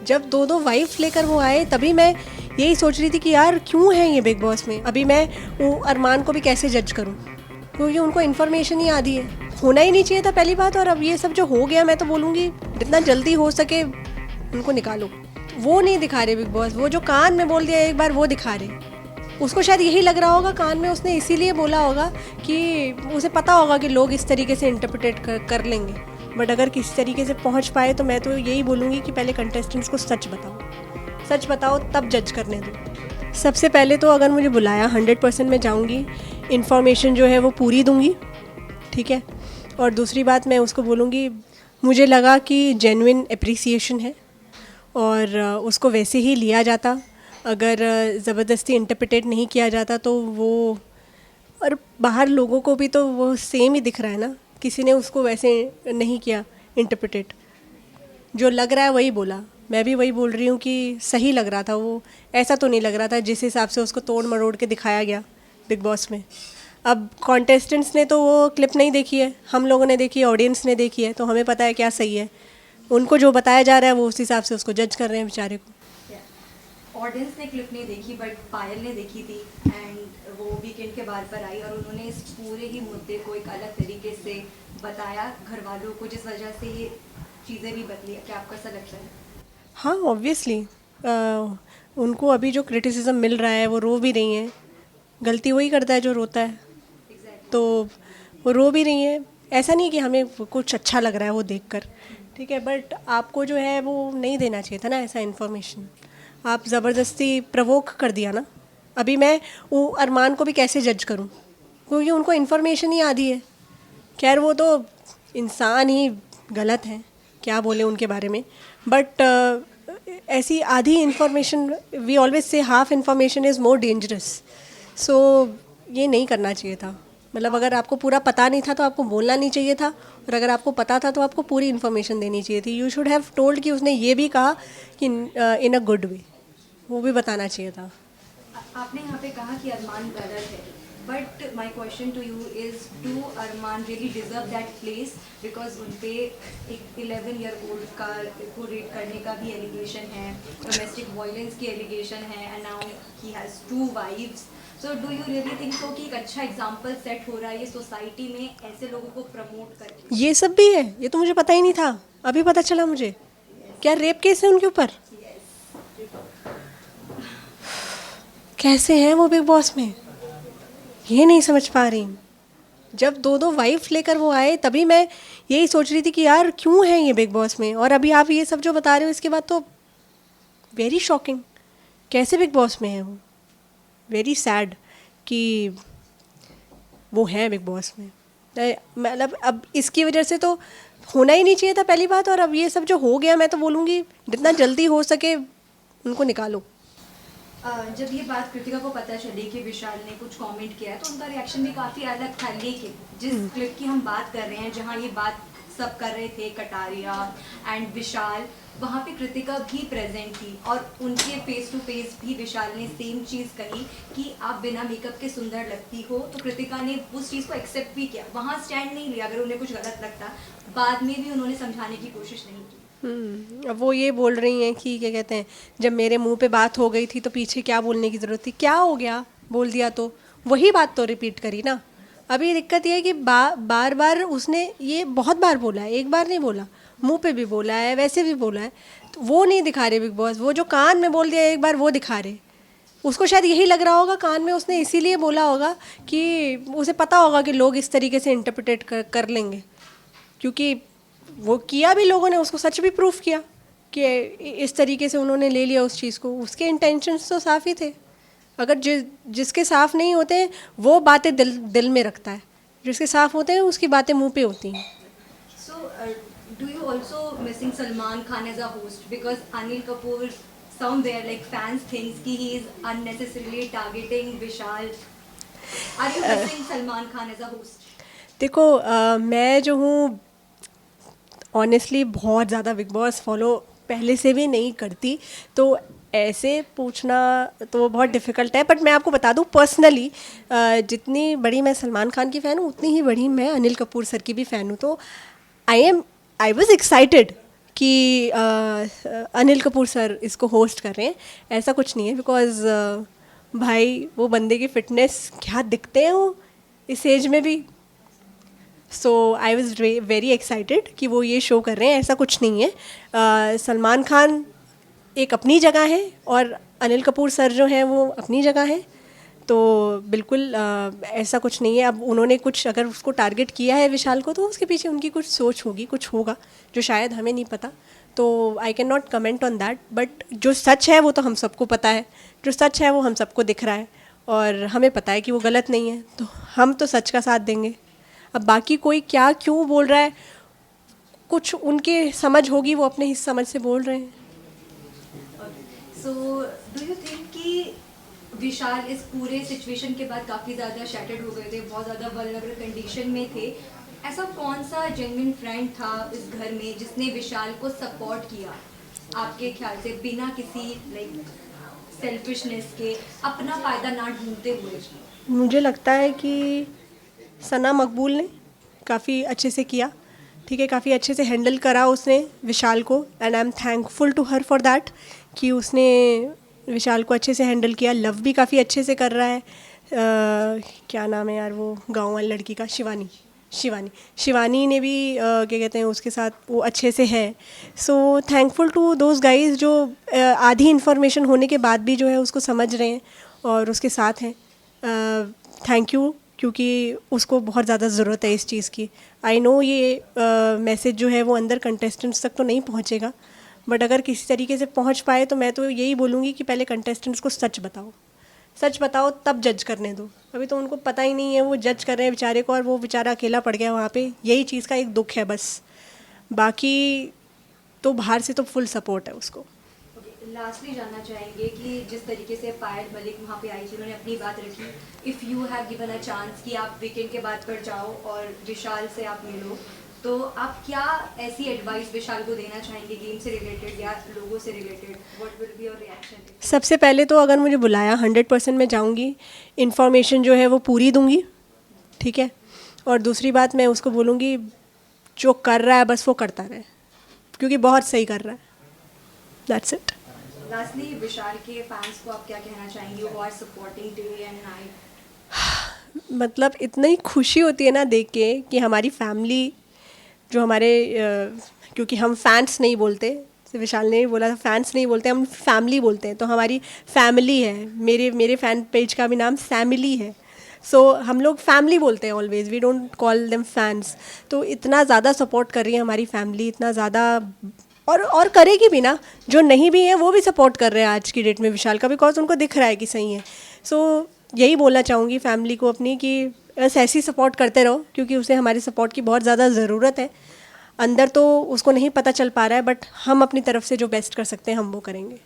जब दो दो वाइफ लेकर वो आए तभी मैं यही सोच रही थी कि यार क्यों है ये बिग बॉस में। अभी मैं वो अरमान को भी कैसे जज करूं, क्योंकि उनको इन्फॉर्मेशन ही आधी है। होना ही नहीं चाहिए था पहली बात। और अब ये सब जो हो गया, मैं तो बोलूँगी जितना जल्दी हो सके उनको निकालो। वो नहीं दिखा रहे बिग बॉस, वो जो कान में बोल दिया एक बार वो दिखा रहे। उसको शायद यही लग रहा होगा, कान में उसने इसीलिए बोला होगा कि उसे पता होगा कि लोग इस तरीके से इंटरप्रेट कर लेंगे। बट अगर किसी तरीके से पहुंच पाए तो मैं तो यही बोलूँगी कि पहले कंटेस्टेंट्स को सच बताओ तब जज करने दो। सबसे पहले तो अगर मुझे बुलाया 100% मैं जाऊँगी, इन्फॉर्मेशन जो है वो पूरी दूँगी, ठीक है। और दूसरी बात मैं उसको बोलूँगी, मुझे लगा कि जेन्युइन अप्रिसिएशन है और उसको वैसे ही लिया जाता। अगर ज़बरदस्ती इंटरप्रेटेड नहीं किया जाता तो वो, और बाहर लोगों को भी तो वो सेम ही दिख रहा है ना, किसी ने उसको वैसे नहीं किया इंटरप्रेटेड। जो लग रहा है वही बोला, मैं भी वही बोल रही हूँ कि सही लग रहा था वो। ऐसा तो नहीं लग रहा था जिस हिसाब से उसको तोड़ मरोड़ के दिखाया गया बिग बॉस में। अब कॉन्टेस्टेंट्स ने तो वो क्लिप नहीं देखी है, हम लोगों ने देखी है, ऑडियंस ने देखी है, तो हमें पता है क्या सही है। उनको जो बताया जा रहा है वो उस हिसाब से उसको जज कर रहे हैं बेचारे को। ऑडियंस ने क्लिप नहीं देखी बट पायल ने देखी थी एंड वो वीकेंड के बार पर आई और उन्होंने इस पूरे ही मुद्दे को एक अलग तरीके से बताया घर वालों को, जिस वजह से ये चीज़ें भी बदली। क्या आपको ऐसा लगता है? हाँ, ऑब्वियसली उनको अभी जो क्रिटिसिज्म मिल रहा है वो रो भी रही हैं। गलती वही करता है जो रोता है, तो वो रो भी रही हैं। ऐसा नहीं कि हमें कुछ अच्छा लग रहा है वो देखकर, ठीक है, बट आपको जो है वो नहीं देना चाहिए था ना ऐसा इन्फॉर्मेशन। आप ज़बरदस्ती प्रवोक कर दिया ना। अभी मैं वो अरमान को भी कैसे जज करूं, क्योंकि उनको इन्फॉर्मेशन ही आधी है। खैर वो तो इंसान ही गलत हैं, क्या बोले उनके बारे में। बट ऐसी आधी information, we always say half information is more dangerous. So ये नहीं करना चाहिए था। मतलब अगर आपको पूरा पता नहीं था तो आपको बोलना नहीं चाहिए था, और अगर आपको पता था तो आपको पूरी इन्फॉर्मेशन देनी चाहिए थी। यू शुड हैव टोल्ड कि उसने ये भी कहा कि इन अ गुड वे, वो भी बताना चाहिए था। आपने यहाँ पे कहा कि अरमान गलत है, but my question to you is, do Armaan really deserve that place? Because उन पे एक 11 ईयर ओल्ड का को रेप करने का भी एलिगेशन है, डोमेस्टिक वायलेंस की एलिगेशन है, and now he has 2 wifes. So do you really think so कि एक अच्छा एग्जाम्पल सेट हो रहा है ये सोसाइटी में ऐसे लोगों को प्रमोट करके? ये सब भी है, ये तो मुझे पता ही नहीं था, अभी पता चला मुझे। क्या रेप केस है उनके ऊपर? कैसे हैं वो बिग बॉस में, ये नहीं समझ पा रही। जब दो दो वाइफ लेकर वो आए तभी मैं यही सोच रही थी कि यार क्यों है ये बिग बॉस में। और अभी आप ये सब जो बता रहे हो इसके बाद तो वेरी शॉकिंग। कैसे बिग बॉस में है वो, वेरी सैड कि वो है बिग बॉस में। मतलब अब इसकी वजह से तो होना ही नहीं चाहिए था पहली बात। और अब ये सब जो हो गया, मैं तो बोलूँगी जितना जल्दी हो सके उनको निकालो। जब ये बात कृतिका को पता चली कि विशाल ने कुछ कमेंट किया तो उनका रिएक्शन भी काफ़ी अलग था, लेकिन जिस क्लिप की हम बात कर रहे हैं जहां ये बात सब कर रहे थे, कटारिया एंड विशाल, वहां पे कृतिका भी प्रेजेंट थी और उनके फेस टू फेस भी विशाल ने सेम चीज़ कही कि आप बिना मेकअप के सुंदर लगती हो। तो कृतिका ने उस चीज़ को एक्सेप्ट भी किया, वहाँ स्टैंड नहीं लिया। अगर उन्हें कुछ गलत लगता, बाद में भी उन्होंने समझाने की कोशिश नहीं की। अब वो ये बोल रही हैं कि क्या कहते हैं, जब मेरे मुंह पे बात हो गई थी तो पीछे क्या बोलने की ज़रूरत थी। क्या हो गया, बोल दिया तो वही बात तो रिपीट करी ना। अभी दिक्कत ये है कि बार बार उसने ये बहुत बार बोला है, एक बार नहीं बोला, मुंह पे भी बोला है, वैसे भी बोला है। तो वो नहीं दिखा रहे बिग बॉस, वो जो कान में बोल दिया एक बार वो दिखा रहे। उसको शायद यही लग रहा होगा, कान में उसने इसीलिए बोला होगा कि उसे पता होगा कि लोग इस तरीके से इंटरप्रेटेड कर लेंगे। क्योंकि वो किया भी, लोगों ने उसको सच भी प्रूफ किया कि इस तरीके से उन्होंने ले लिया उस चीज़ को। उसके इंटेंशंस तो साफ़ ही थे। अगर जिसके साफ़ नहीं होते हैं वो बातें दिल में रखता है, जिसके साफ़ होते हैं उसकी बातें मुंह पे होती हैं। So, do you also missing Salman Khan as a host? Because Anil Kapoor somewhere like fans thinks कि he is unnecessarily targeting Vishal. Are you missing Salman Khan as a host? देखो मैं जो हूँ ऑनेस्टली बहुत ज़्यादा big boss follow पहले से भी नहीं करती, तो ऐसे पूछना तो बहुत डिफ़िकल्ट है। बट मैं आपको बता दूँ पर्सनली, जितनी बड़ी मैं सलमान खान की फ़ैन हूँ उतनी ही बड़ी मैं अनिल कपूर सर की भी फ़ैन हूँ। तो I am I was excited कि अनिल कपूर सर इसको होस्ट कर रहे हैं. ऐसा कुछ नहीं है, बिकॉज भाई वो बंदे की फिटनेस क्या दिखते हैं वो इस एज में भी. सो आई वॉज वेरी एक्साइटेड कि वो ये शो कर रहे हैं. ऐसा कुछ नहीं है. सलमान खान एक अपनी जगह है और अनिल कपूर सर जो हैं वो अपनी जगह हैं. तो बिल्कुल ऐसा कुछ नहीं है. अब उन्होंने कुछ अगर उसको टारगेट किया है विशाल को, तो उसके पीछे उनकी कुछ सोच होगी, कुछ होगा जो शायद हमें नहीं पता. तो I can not comment on that. But जो सच है वो तो हम सबको पता है. जो सच है वो हम सबको दिख रहा है और हमें पता है कि वो गलत नहीं है. तो हम तो सच का साथ देंगे. अब बाकी कोई क्या क्यों बोल रहा है, कुछ उनके समझ होगी, वो अपने हिस्स समझ से बोल रहे हैं. सो डू यू थिंक कि विशाल इस पूरे सिचुएशन के बाद काफ़ी ज़्यादा शैटर्ड हो गए थे, बहुत ज़्यादा वल्नरेबल कंडीशन में थे. ऐसा कौन सा जेन्युइन फ्रेंड था इस घर में जिसने विशाल को सपोर्ट किया आपके ख्याल से, बिना किसी लाइक सेल्फिशनेस के, अपना फ़ायदा ना ढूंढते हुए? मुझे लगता है कि सना मकबूल ने काफ़ी अच्छे से किया. ठीक है, काफ़ी अच्छे से हैंडल करा उसने विशाल को. And I am thankful to her for that कि उसने विशाल को अच्छे से हैंडल किया. लव भी काफ़ी अच्छे से कर रहा है. क्या नाम है यार वो गाँव वाली लड़की का, शिवानी ने भी क्या कहते हैं उसके साथ वो अच्छे से है. So thankful to those guys जो आधी इन्फॉर्मेशन होने के बाद भी जो है उसको समझ रहे हैं और उसके साथ हैं. थैंक यू, क्योंकि उसको बहुत ज़्यादा ज़रूरत है इस चीज़ की. आई नो ये मैसेज जो है वो अंदर कंटेस्टेंट्स तक तो नहीं पहुँचेगा, बट अगर किसी तरीके से पहुँच पाए तो मैं तो यही बोलूँगी कि पहले कंटेस्टेंट्स को सच बताओ तब जज करने दो. अभी तो उनको पता ही नहीं है, वो जज कर रहे हैं बेचारे को और वो बेचारा अकेला पड़ गया वहाँ पे. यही चीज़ का एक दुख है बस. बाकी तो बाहर से तो फुल सपोर्ट है उसको. लास्टली जानना चाहेंगे कि जिस तरीके से पायल मलिक वहाँ पे आई थी, उन्होंने अपनी बात रखी. If you have given a chance कि आप वीकेंड के बाद पर जाओ और विशाल से आप मिलो, तो आप क्या ऐसी एडवाइस विशाल को देना चाहेंगे गेम से रिलेटेड या लोगों से related? What will be your reaction? सबसे पहले तो अगर मुझे बुलाया 100% मैं जाऊँगी. इन्फॉर्मेशन जो है वो पूरी दूँगी. ठीक है. और दूसरी बात मैं उसको बोलूँगी जो कर रहा है बस वो करता रहे, क्योंकि बहुत सही कर रहा है. That's it. लास्टली विशाल के फैंस को आप क्या कहना चाहेंगे who are supporting day and night? मतलब इतनी खुशी होती है ना देख के कि हमारी फैमिली जो हमारे क्योंकि हम फैंस नहीं बोलते, विशाल ने भी बोला था फैंस नहीं बोलते, हम फैमिली बोलते हैं. तो हमारी फैमिली है. मेरे फ़ैन पेज का भी नाम फैमिली है. सो हम लोग फैमिली बोलते हैं always, we don't call them fans. तो इतना ज़्यादा सपोर्ट कर रही है हमारी फैमिली, इतना ज़्यादा, और करेगी भी ना. जो नहीं भी है वो भी सपोर्ट कर रहे हैं आज की डेट में विशाल का, बिकॉज उनको दिख रहा है कि सही है. सो यही बोलना चाहूँगी फैमिली को अपनी कि बस ऐसे ही सपोर्ट करते रहो, क्योंकि उसे हमारे सपोर्ट की बहुत ज़्यादा ज़रूरत है. अंदर तो उसको नहीं पता चल पा रहा है, बट हम अपनी तरफ से जो बेस्ट कर सकते हैं हम वो करेंगे.